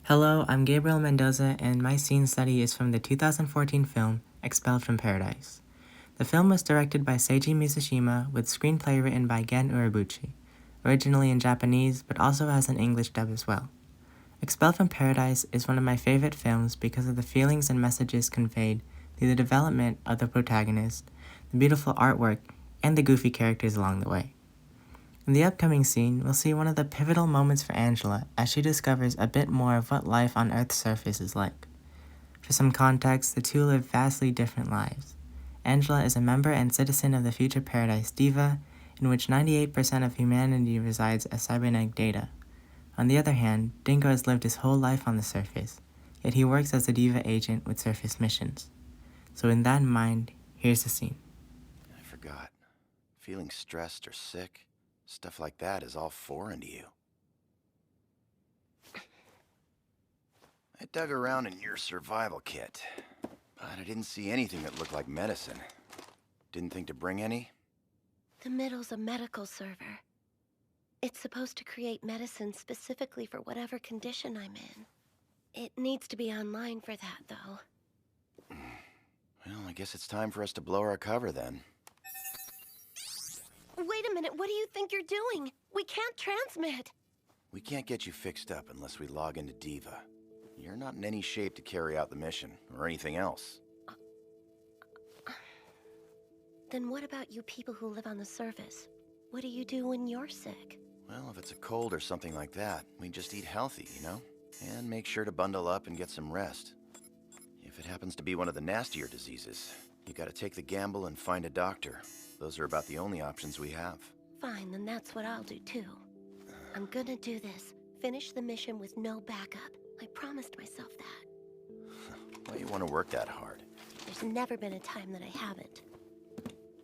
Hello, I'm Gabriel Mendoza, and my scene study is from the 2014 film Expelled from Paradise. The film was directed by Seiji Mizushima with screenplay written by Gen Urobuchi, originally in Japanese but also has an English dub as well. Expelled from Paradise is one of my favorite films because of the feelings and messages conveyed through the development of the protagonist, the beautiful artwork, and the goofy characters along the way. In the upcoming scene, we'll see one of the pivotal moments for Angela as she discovers a bit more of what life on Earth's surface is like. For some context, the two live vastly different lives. Angela is a member and citizen of the future paradise Diva, in which 98% of humanity resides as cybernetic data. On the other hand, Dingo has lived his whole life on the surface, yet he works as a Diva agent with surface missions. So with that in mind, here's the scene. I forgot. Feeling stressed or sick, stuff like that is all foreign to you. I dug around in your survival kit, but I didn't see anything that looked like medicine. Didn't think to bring any? The middle's a medical server. It's supposed to create medicine specifically for whatever condition I'm in. It needs to be online for that, though. Well, I guess it's time for us to blow our cover then. Wait a minute, what do you think you're doing? We can't transmit. We can't get you fixed up unless we log into Diva. You're not in any shape to carry out the mission, or anything else. Then what about you people who live on the surface? What do you do when you're sick? Well, if it's a cold or something like that, we just eat healthy, you know? And make sure to bundle up and get some rest. If it happens to be one of the nastier diseases, you gotta take the gamble and find a doctor. Those are about the only options we have. Fine, then that's what I'll do too. I'm gonna do this. Finish the mission with no backup. I promised myself that. Why you want to work that hard? There's never been a time that I haven't.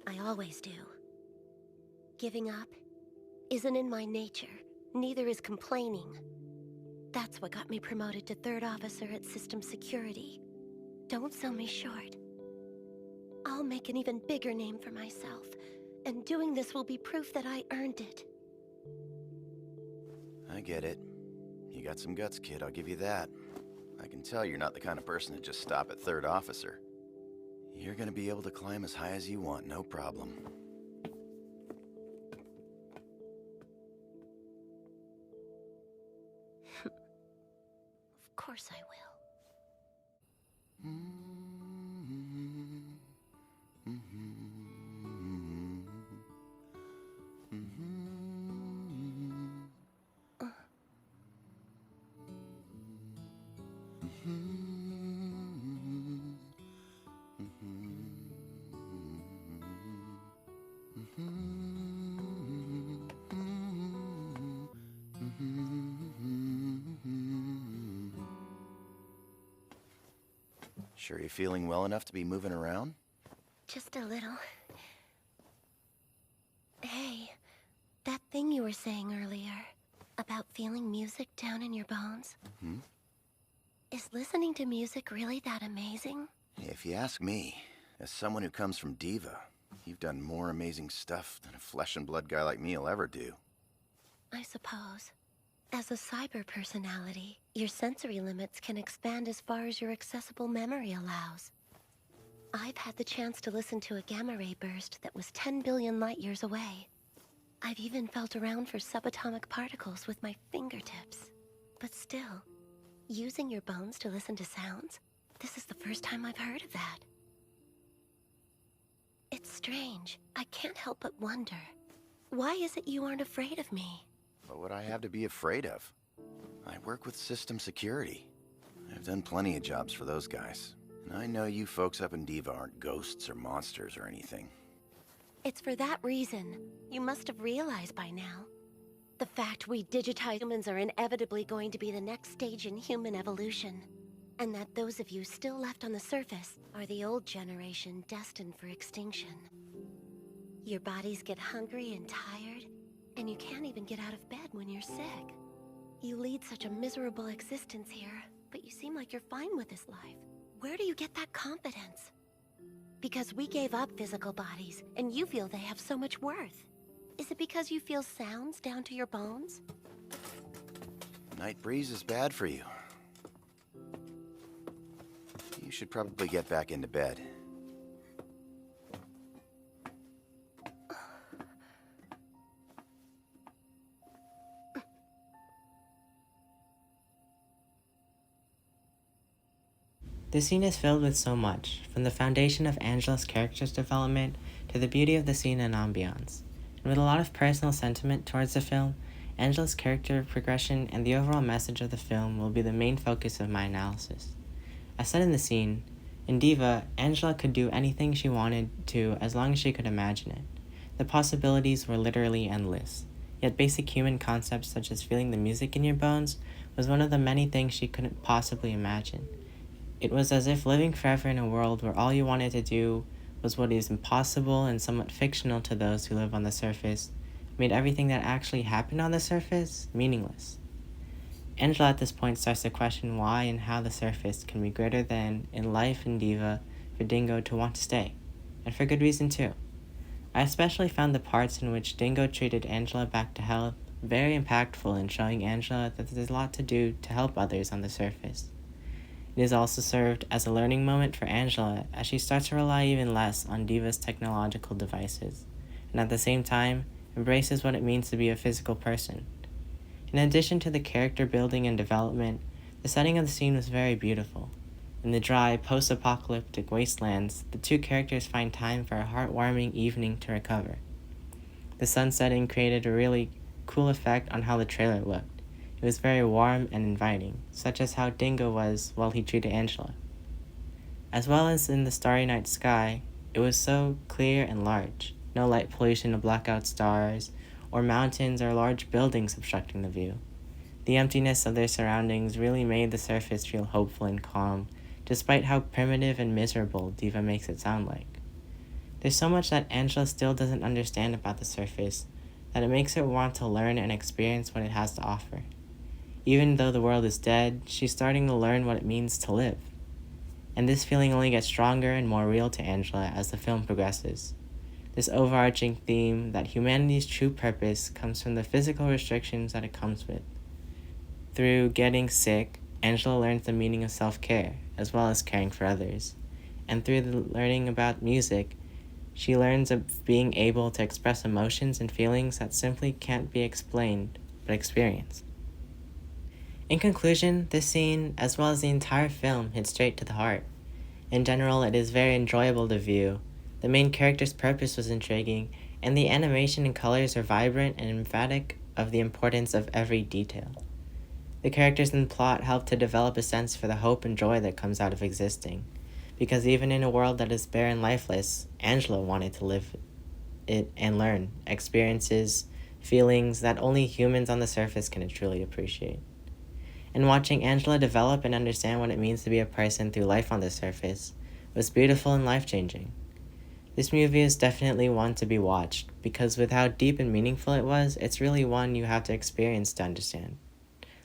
I always do. Giving up isn't in my nature. Neither is complaining. That's what got me promoted to third officer at System Security. Don't sell me short. I'll make an even bigger name for myself, and doing this will be proof that I earned it. I get it. You got some guts, kid, I'll give you that. I can tell you're not the kind of person to just stop at third officer. You're gonna be able to climb as high as you want, no problem. Of course I will. Sure you're feeling well enough to be moving around? Just a little. Hey, that thing you were saying earlier about feeling music down in your bones? Is listening to music really that amazing? If you ask me, as someone who comes from Diva, you've done more amazing stuff than a flesh and blood guy like me will ever do. I suppose. As a cyber personality, your sensory limits can expand as far as your accessible memory allows. I've had the chance to listen to a gamma ray burst that was 10 billion light years away. I've even felt around for subatomic particles with my fingertips. But still, using your bones to listen to sounds, this is the first time I've heard of that. It's strange. I can't help but wonder. Why is it you aren't afraid of me? What would I have to be afraid of? I work with System Security. I've done plenty of jobs for those guys. And I know you folks up in Diva aren't ghosts or monsters or anything. It's for that reason. You must have realized by now. The fact we digitized humans are inevitably going to be the next stage in human evolution. And that those of you still left on the surface are the old generation destined for extinction. Your bodies get hungry and tired, and you can't even get out of bed when you're sick. You lead such a miserable existence here, but you seem like you're fine with this life. Where do you get that confidence? Because we gave up physical bodies, and you feel they have so much worth. Is it because you feel sounds down to your bones? Night breeze is bad for you. You should probably get back into bed. The scene is filled with so much, from the foundation of Angela's character's development to the beauty of the scene and ambiance. And with a lot of personal sentiment towards the film, Angela's character progression and the overall message of the film will be the main focus of my analysis. As said in the scene, in Diva, Angela could do anything she wanted to as long as she could imagine it. The possibilities were literally endless, yet basic human concepts such as feeling the music in your bones was one of the many things she couldn't possibly imagine. It was as if living forever in a world where all you wanted to do was what is impossible and somewhat fictional to those who live on the surface, made everything that actually happened on the surface meaningless. Angela at this point starts to question why and how the surface can be greater than in life in Diva for Dingo to want to stay, and for good reason too. I especially found the parts in which Dingo treated Angela back to health very impactful in showing Angela that there's a lot to do to help others on the surface. It has also served as a learning moment for Angela as she starts to rely even less on Diva's technological devices, and at the same time embraces what it means to be a physical person. In addition to the character building and development, the setting of the scene was very beautiful. In the dry, post-apocalyptic wastelands, the two characters find time for a heartwarming evening to recover. The sun setting created a really cool effect on how the trailer looked. It was very warm and inviting, such as how Dingo was while he treated Angela. As well as in the starry night sky, it was so clear and large, no light pollution of blackout stars, or mountains or large buildings obstructing the view. The emptiness of their surroundings really made the surface feel hopeful and calm, despite how primitive and miserable Diva makes it sound like. There's so much that Angela still doesn't understand about the surface that it makes her want to learn and experience what it has to offer. Even though the world is dead, she's starting to learn what it means to live. And this feeling only gets stronger and more real to Angela as the film progresses. This overarching theme that humanity's true purpose comes from the physical restrictions that it comes with. Through getting sick, Angela learns the meaning of self-care, as well as caring for others. And through the learning about music, she learns of being able to express emotions and feelings that simply can't be explained, but experienced. In conclusion, this scene, as well as the entire film, hit straight to the heart. In general, it is very enjoyable to view. The main character's purpose was intriguing, and the animation and colors are vibrant and emphatic of the importance of every detail. The characters in the plot help to develop a sense for the hope and joy that comes out of existing, because even in a world that is bare and lifeless, Angela wanted to live it and learn experiences, feelings that only humans on the surface can truly appreciate. And watching Angela develop and understand what it means to be a person through life on the surface was beautiful and life-changing. This movie is definitely one to be watched, because with how deep and meaningful it was, it's really one you have to experience to understand.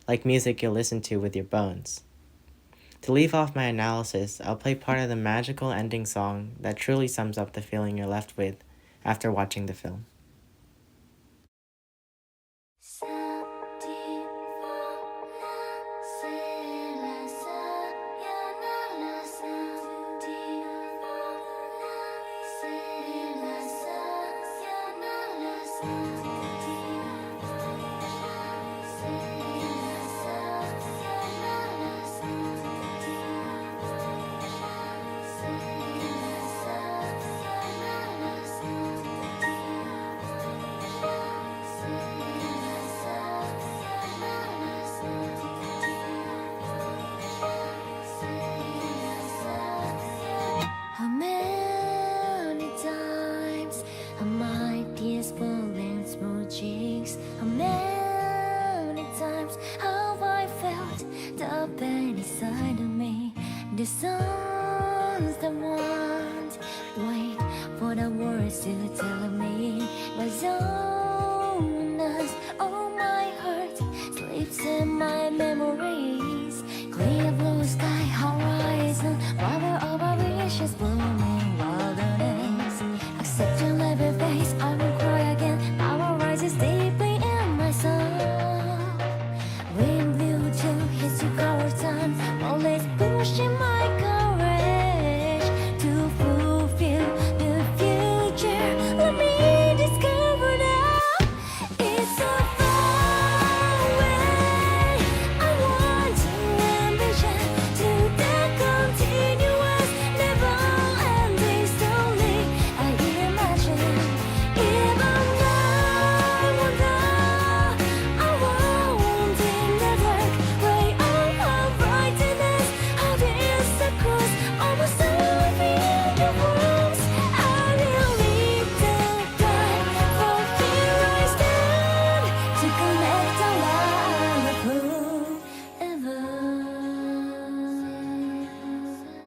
Like music you'll listen to with your bones. To leave off my analysis, I'll play part of the magical ending song that truly sums up the feeling you're left with after watching the film. How many times have my tears fallen through cheeks? How many times have I felt the pain inside of me? The songs that won't wait for the words to tell me was honest. Oh, my heart sleeps in my memory.